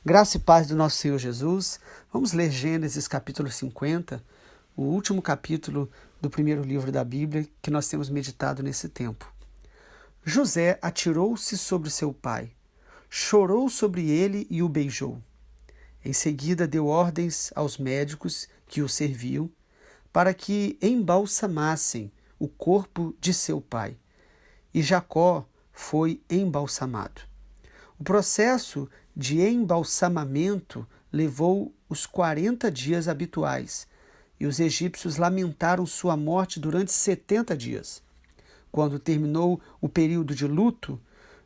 Graça e paz do nosso Senhor Jesus. Vamos ler Gênesis capítulo 50, o último capítulo do primeiro livro da Bíblia que nós temos meditado nesse tempo. José atirou-se sobre seu pai, chorou sobre ele e o beijou. Em seguida deu ordens aos médicos que o serviam para que embalsamassem o corpo de seu pai. E Jacó foi embalsamado. O processo de embalsamamento levou os 40 dias habituais, e os egípcios lamentaram sua morte durante 70 dias. Quando terminou o período de luto,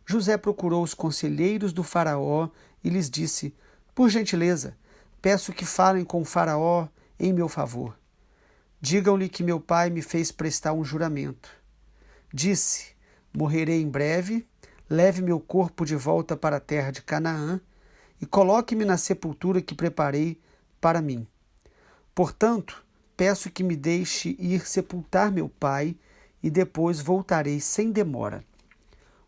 José procurou os conselheiros do faraó e lhes disse: por gentileza, peço que falem com o faraó em meu favor. Digam-lhe que meu pai me fez prestar um juramento. Disse: morrerei em breve, leve meu corpo de volta para a terra de Canaã e coloque-me na sepultura que preparei para mim. Portanto, peço que me deixe ir sepultar meu pai e depois voltarei sem demora.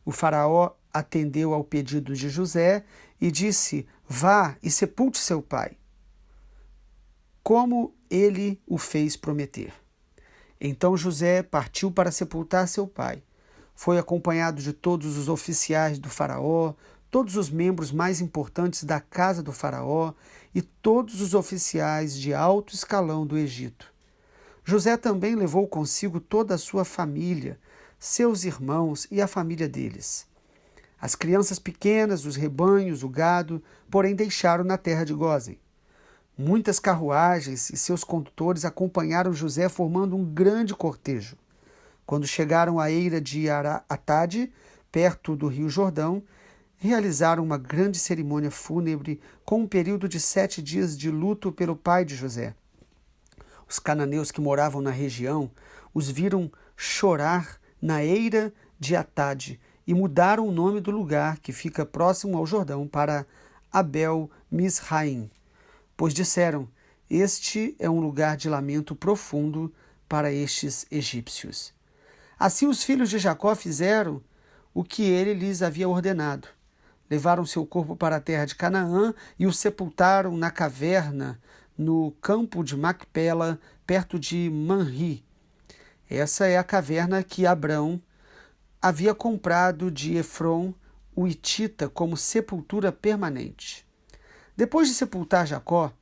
O faraó atendeu ao pedido de José e disse: vá e sepulte seu pai, como ele o fez prometer. Então José partiu para sepultar seu pai. Foi acompanhado de todos os oficiais do faraó, todos os membros mais importantes da casa do faraó e todos os oficiais de alto escalão do Egito. José também levou consigo toda a sua família, seus irmãos e a família deles. As crianças pequenas, os rebanhos, o gado, porém deixaram na terra de Gósen. Muitas carruagens e seus condutores acompanharam José formando um grande cortejo. Quando chegaram à eira de Atade, perto do rio Jordão, realizaram uma grande cerimônia fúnebre com um período de 7 dias de luto pelo pai de José. Os cananeus que moravam na região os viram chorar na eira de Atade e mudaram o nome do lugar que fica próximo ao Jordão para Abel-Misraim, pois disseram: este é um lugar de lamento profundo para estes egípcios. Assim os filhos de Jacó fizeram o que ele lhes havia ordenado. Levaram seu corpo para a terra de Canaã e o sepultaram na caverna no campo de Macpela, perto de Manri. Essa é a caverna que Abrão havia comprado de Efron, o hitita, como sepultura permanente. Depois de sepultar Jacó,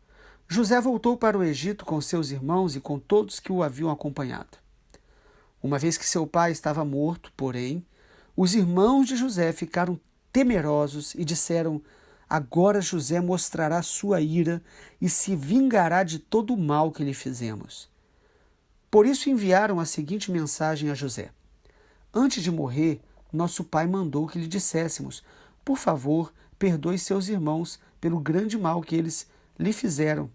José voltou para o Egito com seus irmãos e com todos que o haviam acompanhado. Uma vez que seu pai estava morto, porém, os irmãos de José ficaram temerosos e disseram: agora José mostrará sua ira e se vingará de todo o mal que lhe fizemos. Por isso enviaram a seguinte mensagem a José: antes de morrer, nosso pai mandou que lhe disséssemos: por favor, perdoe seus irmãos pelo grande mal que eles lhe fizeram,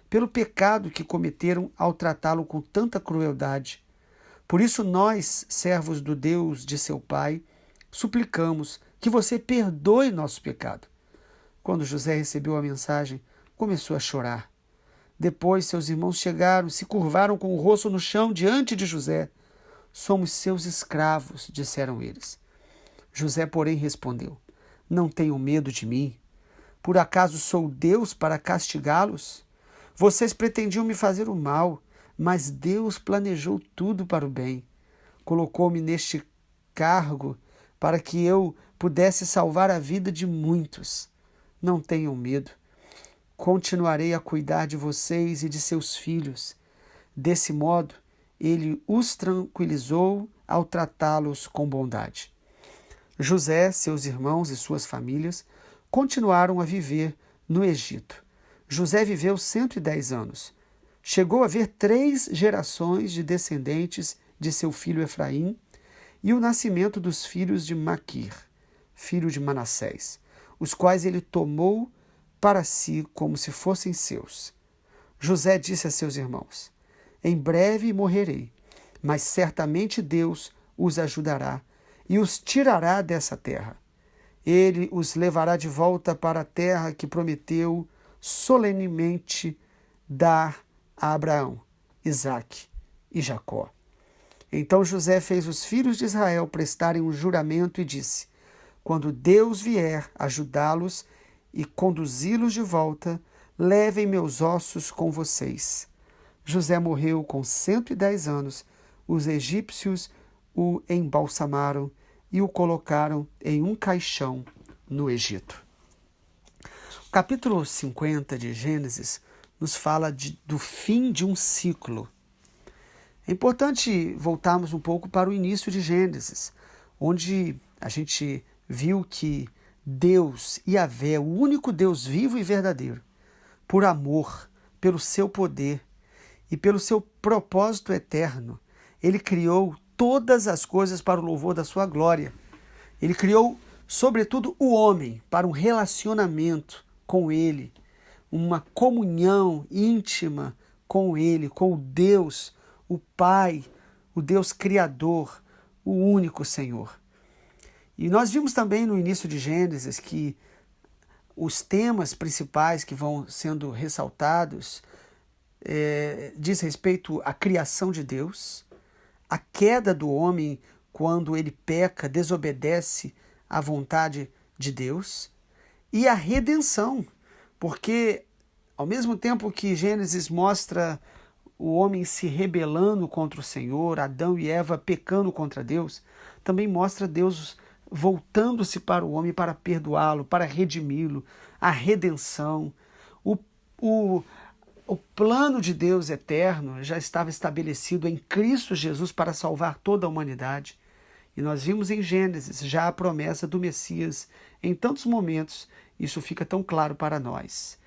pelo pecado que cometeram ao tratá-lo com tanta crueldade. Por isso nós, servos do Deus de seu pai, suplicamos que você perdoe nosso pecado. Quando José recebeu a mensagem, começou a chorar. Depois seus irmãos chegaram, se curvaram com o rosto no chão diante de José. Somos seus escravos, disseram eles. José, porém, respondeu: não tenham medo de mim. Por acaso sou Deus para castigá-los? Vocês pretendiam me fazer o mal, mas Deus planejou tudo para o bem. Colocou-me neste cargo para que eu pudesse salvar a vida de muitos. Não tenham medo. Continuarei a cuidar de vocês e de seus filhos. Desse modo, ele os tranquilizou ao tratá-los com bondade. José, seus irmãos e suas famílias continuaram a viver no Egito. José viveu 110 anos. Chegou a ver 3 gerações de descendentes de seu filho Efraim e o nascimento dos filhos de Maquir, filho de Manassés, os quais ele tomou para si como se fossem seus. José disse a seus irmãos: em breve morrerei, mas certamente Deus os ajudará e os tirará dessa terra. Ele os levará de volta para a terra que prometeu solenemente dar a Abraão, Isaque e Jacó. Então José fez os filhos de Israel prestarem um juramento e disse: quando Deus vier ajudá-los, e conduzi-los de volta, levem meus ossos com vocês. José morreu com 110 anos. Os egípcios o embalsamaram e o colocaram em um caixão no Egito. O capítulo 50 de Gênesis nos fala do fim de um ciclo. É importante voltarmos um pouco para o início de Gênesis, onde a gente viu que Deus, Yahvé, o único Deus vivo e verdadeiro, por amor, pelo seu poder e pelo seu propósito eterno, ele criou todas as coisas para o louvor da sua glória. Ele criou, sobretudo, o homem para um relacionamento com ele, uma comunhão íntima com ele, com o Deus, o Pai, o Deus Criador, o único Senhor. E nós vimos também no início de Gênesis que os temas principais que vão sendo ressaltados diz respeito à criação de Deus, a queda do homem quando ele peca, desobedece à vontade de Deus, e a redenção, porque ao mesmo tempo que Gênesis mostra o homem se rebelando contra o Senhor, Adão e Eva pecando contra Deus, também mostra Deus voltando-se para o homem para perdoá-lo, para redimi-lo, a redenção. O plano de Deus eterno já estava estabelecido em Cristo Jesus para salvar toda a humanidade. E nós vimos em Gênesis já a promessa do Messias. Em tantos momentos, isso fica tão claro para nós.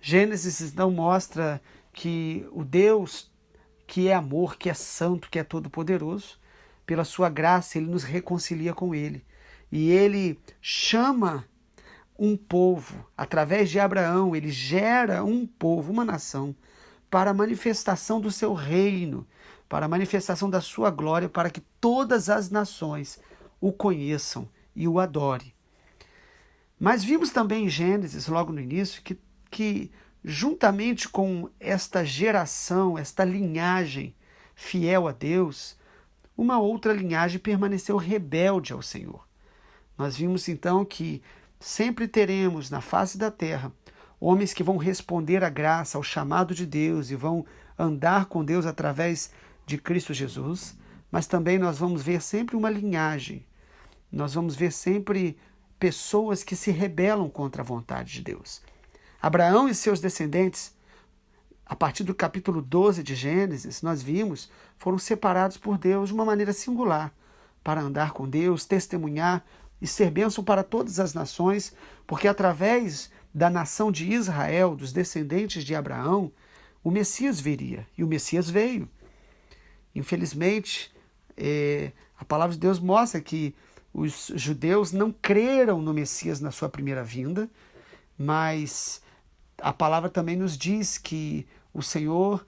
Gênesis então mostra que o Deus que é amor, que é santo, que é todo-poderoso, pela sua graça, ele nos reconcilia com ele. E ele chama um povo, através de Abraão, ele gera um povo, uma nação, para a manifestação do seu reino, para a manifestação da sua glória, para que todas as nações o conheçam e o adorem. Mas vimos também em Gênesis, logo no início, que juntamente com esta geração, esta linhagem fiel a Deus, uma outra linhagem permaneceu rebelde ao Senhor. Nós vimos então que sempre teremos na face da terra homens que vão responder à graça, ao chamado de Deus e vão andar com Deus através de Cristo Jesus, mas também nós vamos ver sempre uma linhagem, nós vamos ver sempre pessoas que se rebelam contra a vontade de Deus. Abraão e seus descendentes, a partir do capítulo 12 de Gênesis, nós vimos, foram separados por Deus de uma maneira singular, para andar com Deus, testemunhar e ser bênção para todas as nações, porque através da nação de Israel, dos descendentes de Abraão, o Messias viria, e o Messias veio. Infelizmente, a palavra de Deus mostra que os judeus não creram no Messias na sua primeira vinda, mas a palavra também nos diz que o Senhor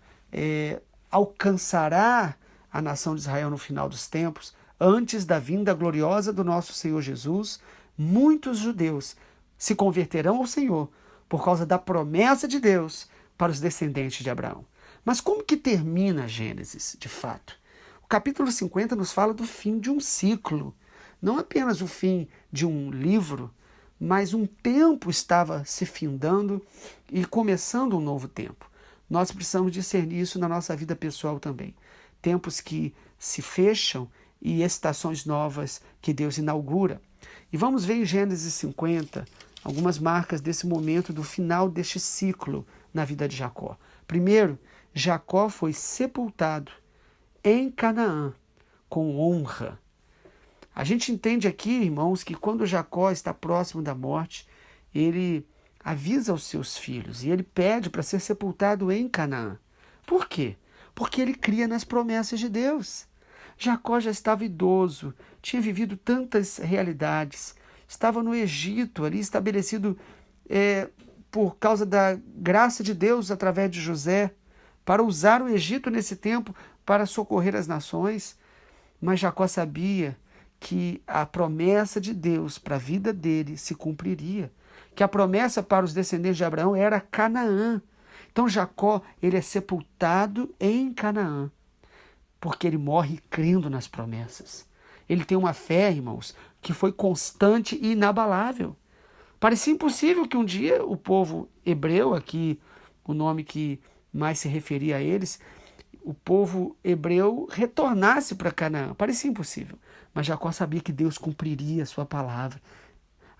alcançará a nação de Israel no final dos tempos. Antes da vinda gloriosa do nosso Senhor Jesus, muitos judeus se converterão ao Senhor por causa da promessa de Deus para os descendentes de Abraão. Mas como que termina Gênesis, de fato? O capítulo 50 nos fala do fim de um ciclo, não apenas o fim de um livro, mas um tempo estava se findando e começando um novo tempo. Nós precisamos discernir isso na nossa vida pessoal também. Tempos que se fecham e estações novas que Deus inaugura. E vamos ver em Gênesis 50 algumas marcas desse momento do final deste ciclo na vida de Jacó. Primeiro, Jacó foi sepultado em Canaã com honra. A gente entende aqui, irmãos, que quando Jacó está próximo da morte, ele avisa aos seus filhos e ele pede para ser sepultado em Canaã. Por quê? Porque ele cria nas promessas de Deus. Jacó já estava idoso, tinha vivido tantas realidades, estava no Egito, ali estabelecido por causa da graça de Deus através de José, para usar o Egito nesse tempo para socorrer as nações. Mas Jacó sabia que a promessa de Deus para a vida dele se cumpriria, que a promessa para os descendentes de Abraão era Canaã. Então Jacó, ele é sepultado em Canaã, porque ele morre crendo nas promessas. Ele tem uma fé, irmãos, que foi constante e inabalável. Parecia impossível que um dia o povo hebreu, aqui o nome que mais se referia a eles, o povo hebreu retornasse para Canaã. Parecia impossível, mas Jacó sabia que Deus cumpriria a sua palavra.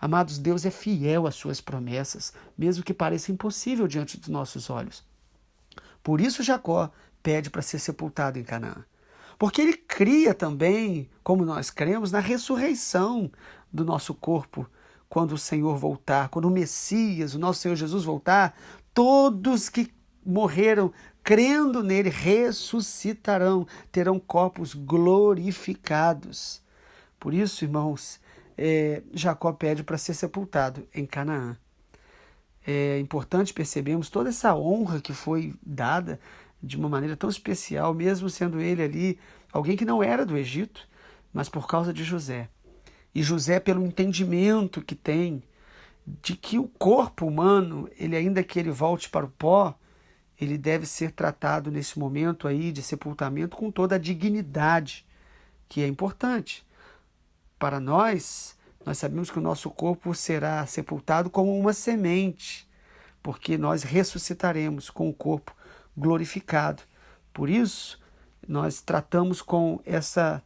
Amados, Deus é fiel às suas promessas, mesmo que pareça impossível diante dos nossos olhos. Por isso Jacó pede para ser sepultado em Canaã. Porque ele cria também, como nós cremos, na ressurreição do nosso corpo. Quando o Senhor voltar, quando o Messias, o nosso Senhor Jesus voltar, todos que morreram crendo nele ressuscitarão, terão corpos glorificados. Por isso, irmãos, Jacó pede para ser sepultado em Canaã. É importante percebermos toda essa honra que foi dada de uma maneira tão especial, mesmo sendo ele ali alguém que não era do Egito, mas por causa de José. E José, pelo entendimento que tem de que o corpo humano, ainda que ele volte para o pó, ele deve ser tratado nesse momento aí de sepultamento com toda a dignidade, que é importante. Para nós sabemos que o nosso corpo será sepultado como uma semente, porque nós ressuscitaremos com o corpo glorificado. Por isso, nós tratamos com essa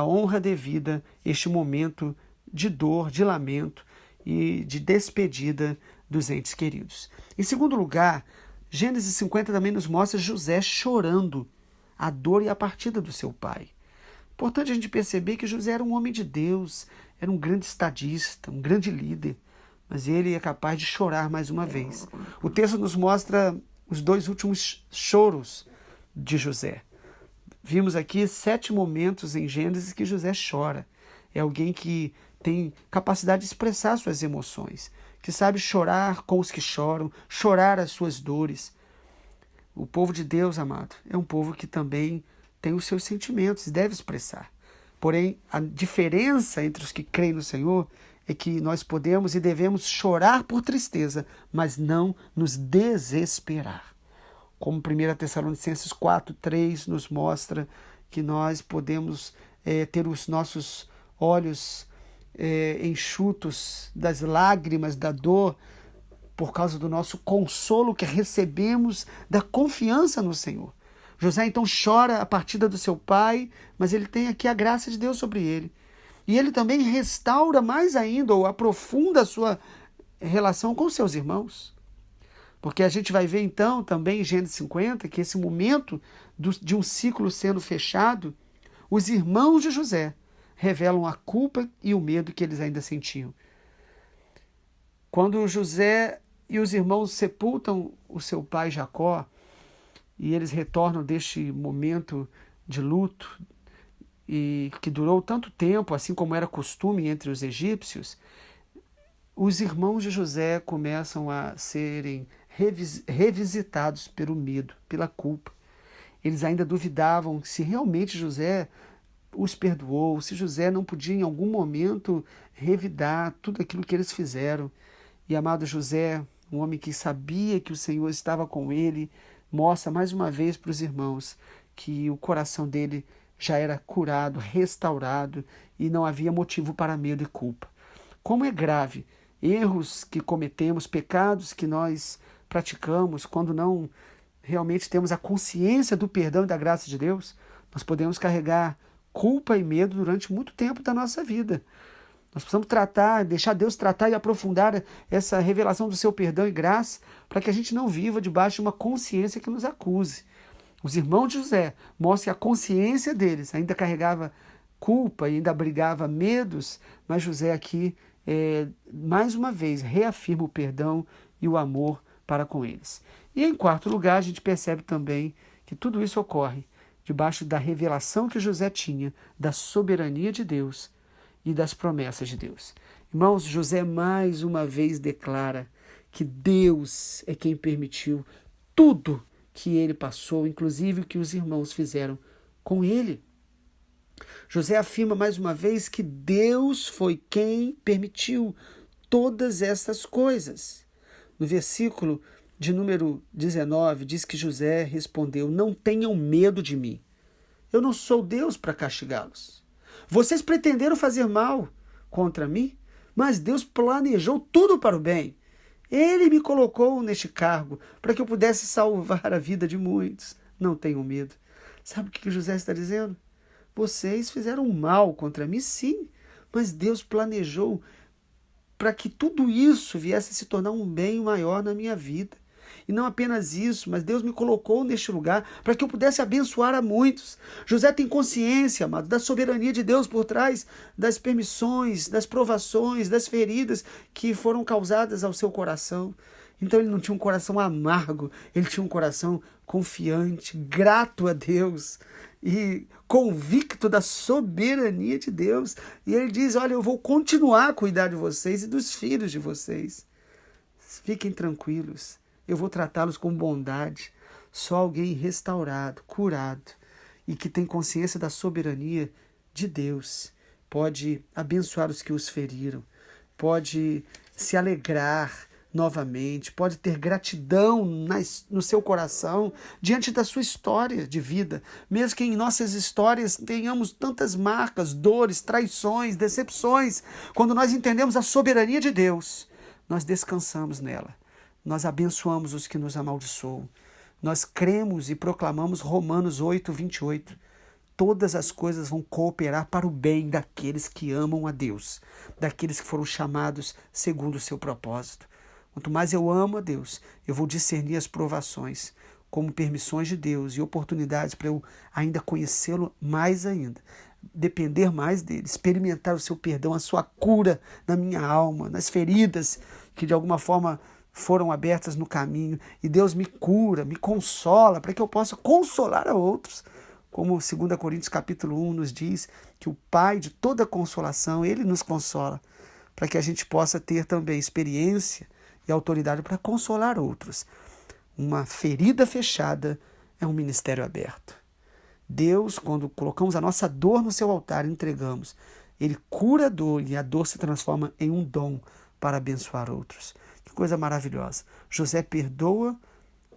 honra devida este momento de dor, de lamento e de despedida dos entes queridos. Em segundo lugar, Gênesis 50 também nos mostra José chorando a dor e a partida do seu pai. Importante a gente perceber que José era um homem de Deus, era um grande estadista, um grande líder, mas ele é capaz de chorar mais uma vez. O texto nos mostra os 2 últimos choros de José. Vimos aqui 7 momentos em Gênesis que José chora. É alguém que tem capacidade de expressar suas emoções, que sabe chorar com os que choram, chorar as suas dores. O povo de Deus, amado, é um povo que também tem os seus sentimentos e deve expressar. Porém, a diferença entre os que creem no Senhor é que nós podemos e devemos chorar por tristeza, mas não nos desesperar. Como 1 Tessalonicenses 4:3 nos mostra que nós podemos ter os nossos olhos enxutos das lágrimas, da dor, por causa do nosso consolo que recebemos da confiança no Senhor. José então chora a partida do seu pai, mas ele tem aqui a graça de Deus sobre ele. E ele também restaura mais ainda, ou aprofunda a sua relação com seus irmãos. Porque a gente vai ver então também em Gênesis 50 que esse momento de um ciclo sendo fechado, os irmãos de José revelam a culpa e o medo que eles ainda sentiam. Quando José e os irmãos sepultam o seu pai Jacó, e eles retornam deste momento de luto, e que durou tanto tempo, assim como era costume entre os egípcios, os irmãos de José começam a serem revisitados pelo medo, pela culpa. Eles ainda duvidavam se realmente José os perdoou, se José não podia em algum momento revidar tudo aquilo que eles fizeram. E amado José, um homem que sabia que o Senhor estava com ele, mostra mais uma vez para os irmãos que o coração dele já era curado, restaurado e não havia motivo para medo e culpa. Como é grave erros que cometemos, pecados que nós praticamos, quando não realmente temos a consciência do perdão e da graça de Deus, nós podemos carregar culpa e medo durante muito tempo da nossa vida. Nós precisamos deixar Deus tratar e aprofundar essa revelação do seu perdão e graça para que a gente não viva debaixo de uma consciência que nos acuse. Os irmãos de José mostram que a consciência deles ainda carregava culpa e ainda abrigava medos, mas José aqui, mais uma vez, reafirma o perdão e o amor para com eles. E em quarto lugar, a gente percebe também que tudo isso ocorre debaixo da revelação que José tinha da soberania de Deus e das promessas de Deus. Irmãos, José mais uma vez declara que Deus é quem permitiu tudo que ele passou, inclusive o que os irmãos fizeram com ele. José afirma mais uma vez que Deus foi quem permitiu todas essas coisas. No versículo de número 19, diz que José respondeu: não tenham medo de mim. Eu não sou Deus para castigá-los. Vocês pretenderam fazer mal contra mim, mas Deus planejou tudo para o bem. Ele me colocou neste cargo para que eu pudesse salvar a vida de muitos. Não tenham medo. Sabe o que José está dizendo? Vocês fizeram mal contra mim, sim, mas Deus planejou para que tudo isso viesse a se tornar um bem maior na minha vida. E não apenas isso, mas Deus me colocou neste lugar para que eu pudesse abençoar a muitos. José tem consciência, amado, da soberania de Deus por trás das permissões, das provações, das feridas que foram causadas ao seu coração. Então ele não tinha um coração amargo, ele tinha um coração confiante, grato a Deus e convicto da soberania de Deus. E ele diz, olha, eu vou continuar a cuidar de vocês e dos filhos de vocês. Fiquem tranquilos, eu vou tratá-los com bondade. Só alguém restaurado, curado e que tem consciência da soberania de Deus pode abençoar os que os feriram, pode se alegrar novamente, pode ter gratidão no seu coração diante da sua história de vida, mesmo que em nossas histórias tenhamos tantas marcas, dores, traições, decepções. Quando nós entendemos a soberania de Deus, nós descansamos nela, nós abençoamos os que nos amaldiçoam, nós cremos e proclamamos Romanos 8:28. Todas as coisas vão cooperar para o bem daqueles que amam a Deus, daqueles que foram chamados segundo o seu propósito. Quanto mais eu amo a Deus, eu vou discernir as provações como permissões de Deus e oportunidades para eu ainda conhecê-lo mais ainda, depender mais dele, experimentar o seu perdão, a sua cura na minha alma, nas feridas que de alguma forma foram abertas no caminho. E Deus me cura, me consola, para que eu possa consolar a outros. Como 2 Coríntios capítulo 1 nos diz, que o Pai de toda consolação, Ele nos consola, para que a gente possa ter também experiência e autoridade para consolar outros. Uma ferida fechada é um ministério aberto. Deus, quando colocamos a nossa dor no seu altar e entregamos, Ele cura a dor e a dor se transforma em um dom para abençoar outros. Que coisa maravilhosa. José perdoa,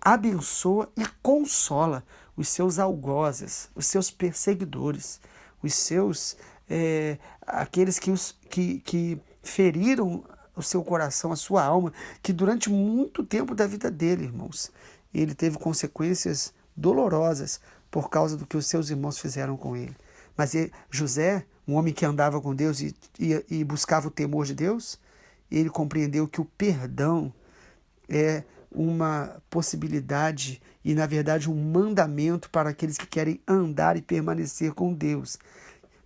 abençoa e consola os seus algozes, os seus perseguidores, os seus aqueles que feriram o seu coração, a sua alma, que durante muito tempo da vida dele, irmãos, ele teve consequências dolorosas por causa do que os seus irmãos fizeram com ele. Mas José, um homem que andava com Deus e buscava o temor de Deus, ele compreendeu que o perdão é uma possibilidade e, na verdade, um mandamento para aqueles que querem andar e permanecer com Deus,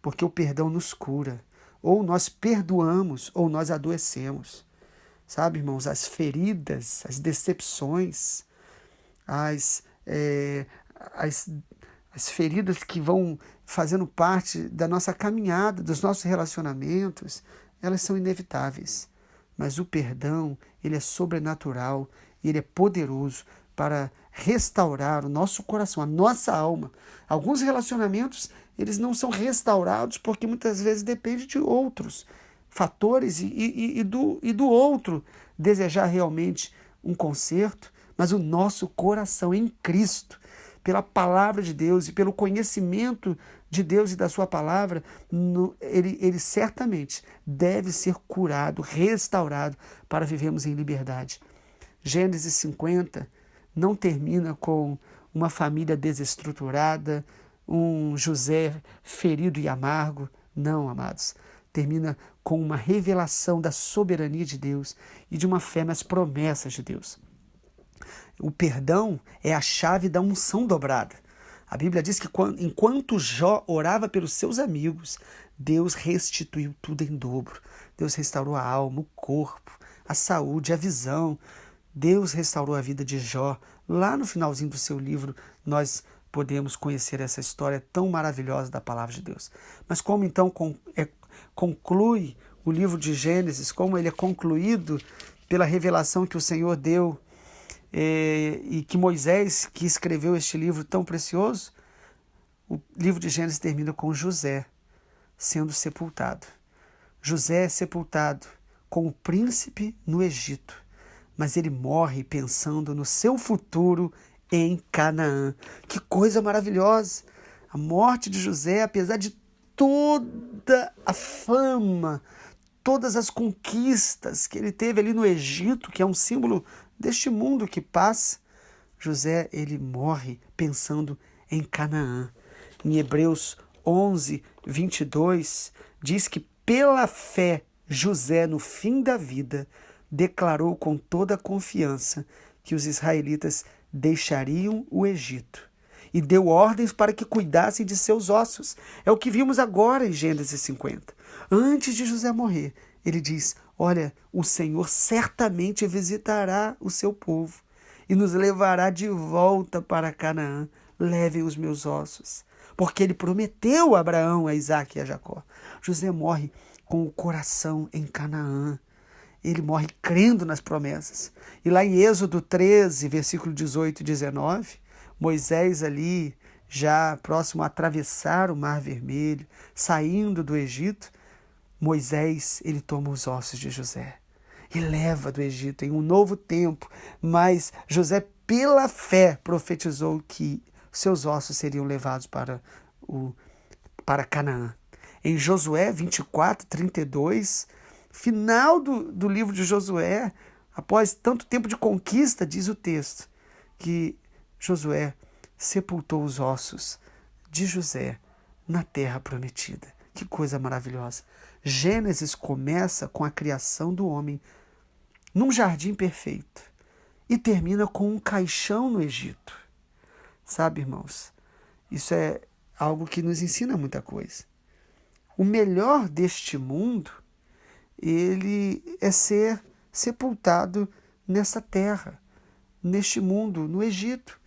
porque o perdão nos cura. Ou nós perdoamos, ou nós adoecemos. Sabe, irmãos, as feridas, as decepções, as feridas que vão fazendo parte da nossa caminhada, dos nossos relacionamentos, elas são inevitáveis. Mas o perdão, ele é sobrenatural e ele é poderoso para restaurar o nosso coração, a nossa alma. Alguns relacionamentos, eles não são restaurados porque muitas vezes depende de outros fatores e do outro desejar realmente um conserto, mas o nosso coração em Cristo, pela palavra de Deus e pelo conhecimento de Deus e da sua palavra, ele certamente deve ser curado, restaurado para vivermos em liberdade. Gênesis 50 não termina com uma família desestruturada, um José ferido e amargo. Não, amados. Termina com uma revelação da soberania de Deus e de uma fé nas promessas de Deus. O perdão é a chave da unção dobrada. A Bíblia diz que enquanto Jó orava pelos seus amigos, Deus restituiu tudo em dobro. Deus restaurou a alma, o corpo, a saúde, a visão. Deus restaurou a vida de Jó. Lá no finalzinho do seu livro, nós podemos conhecer essa história tão maravilhosa da palavra de Deus. Mas como então conclui o livro de Gênesis, como ele é concluído pela revelação que o Senhor deu e que Moisés, que escreveu este livro tão precioso, o livro de Gênesis termina com José sendo sepultado. José é sepultado como príncipe no Egito, mas ele morre pensando no seu futuro em Canaã. Que coisa maravilhosa! A morte de José, apesar de toda a fama, todas as conquistas que ele teve ali no Egito, que é um símbolo deste mundo que passa, José, ele morre pensando em Canaã. Em Hebreus 11, 22, diz que pela fé José, no fim da vida, declarou com toda a confiança que os israelitas deixariam o Egito e deu ordens para que cuidassem de seus ossos. É o que vimos agora em Gênesis 50. Antes de José morrer, ele diz: olha, o Senhor certamente visitará o seu povo e nos levará de volta para Canaã. Levem os meus ossos. Porque ele prometeu a Abraão, a Isaque e a Jacó. José morre com o coração em Canaã. Ele morre crendo nas promessas. E lá em Êxodo 13, versículo 18 e 19, Moisés ali, já próximo a atravessar o Mar Vermelho, saindo do Egito, Moisés, ele toma os ossos de José e leva do Egito em um novo tempo. Mas José, pela fé, profetizou que seus ossos seriam levados para Canaã. Em Josué 24, 32, final do livro de Josué, após tanto tempo de conquista, diz o texto, que Josué sepultou os ossos de José na terra prometida. Que coisa maravilhosa. Gênesis começa com a criação do homem num jardim perfeito e termina com um caixão no Egito. Sabe, irmãos, isso é algo que nos ensina muita coisa. O melhor deste mundo, ele é ser sepultado nessa terra, neste mundo, no Egito.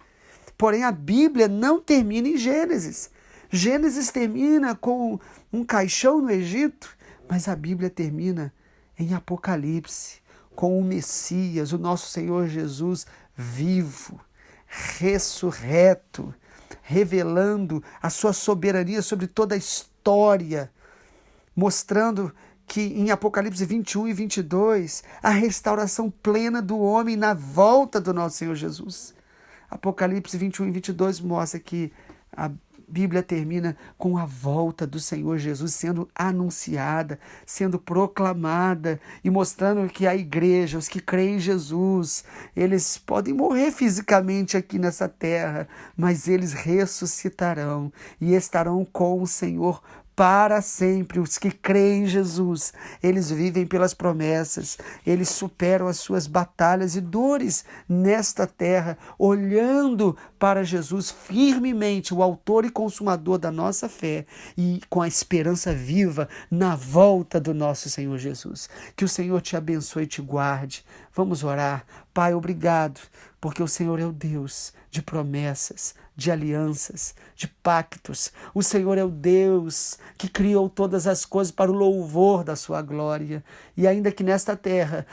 Porém, a Bíblia não termina em Gênesis. Gênesis termina com um caixão no Egito, mas a Bíblia termina em Apocalipse, com o Messias, o nosso Senhor Jesus vivo, ressurreto, revelando a sua soberania sobre toda a história, mostrando que em Apocalipse 21 e 22, a restauração plena do homem na volta do nosso Senhor Jesus. Apocalipse 21 e 22 mostra que a Bíblia termina com a volta do Senhor Jesus sendo anunciada, sendo proclamada e mostrando que a igreja, os que creem em Jesus, eles podem morrer fisicamente aqui nessa terra, mas eles ressuscitarão e estarão com o Senhor para sempre. Os que creem em Jesus, eles vivem pelas promessas, eles superam as suas batalhas e dores nesta terra, olhando para Jesus firmemente, o autor e consumador da nossa fé, e com a esperança viva na volta do nosso Senhor Jesus. Que o Senhor te abençoe e te guarde. Vamos orar. Pai, obrigado, porque o Senhor é o Deus de promessas, de alianças, de pactos. O Senhor é o Deus que criou todas as coisas para o louvor da sua glória. E ainda que nesta terra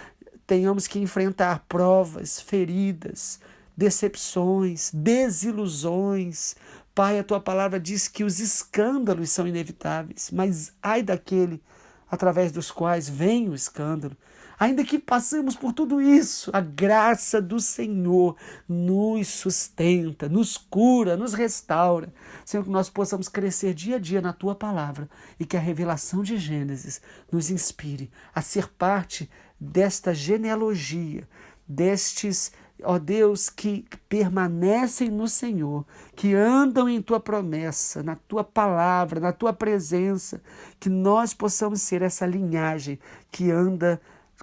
tenhamos que enfrentar provas, feridas, decepções, desilusões, Pai, a tua palavra diz que os escândalos são inevitáveis, mas ai daquele através dos quais vem o escândalo. Ainda que passemos por tudo isso, a graça do Senhor nos sustenta, nos cura, nos restaura. Senhor, que nós possamos crescer dia a dia na Tua palavra e que a revelação de Gênesis nos inspire a ser parte desta genealogia, destes, ó Deus, que permanecem no Senhor, que andam em Tua promessa, na Tua palavra, na Tua presença, que nós possamos ser essa linhagem que anda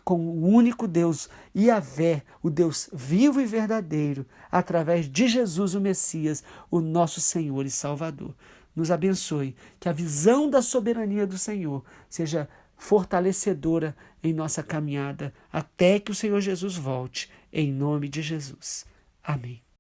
com o único Deus, Yahvé, o Deus vivo e verdadeiro, através de Jesus, o Messias, o nosso Senhor e Salvador. Nos abençoe, que a visão da soberania do Senhor seja fortalecedora em nossa caminhada, até que o Senhor Jesus volte, em nome de Jesus. Amém.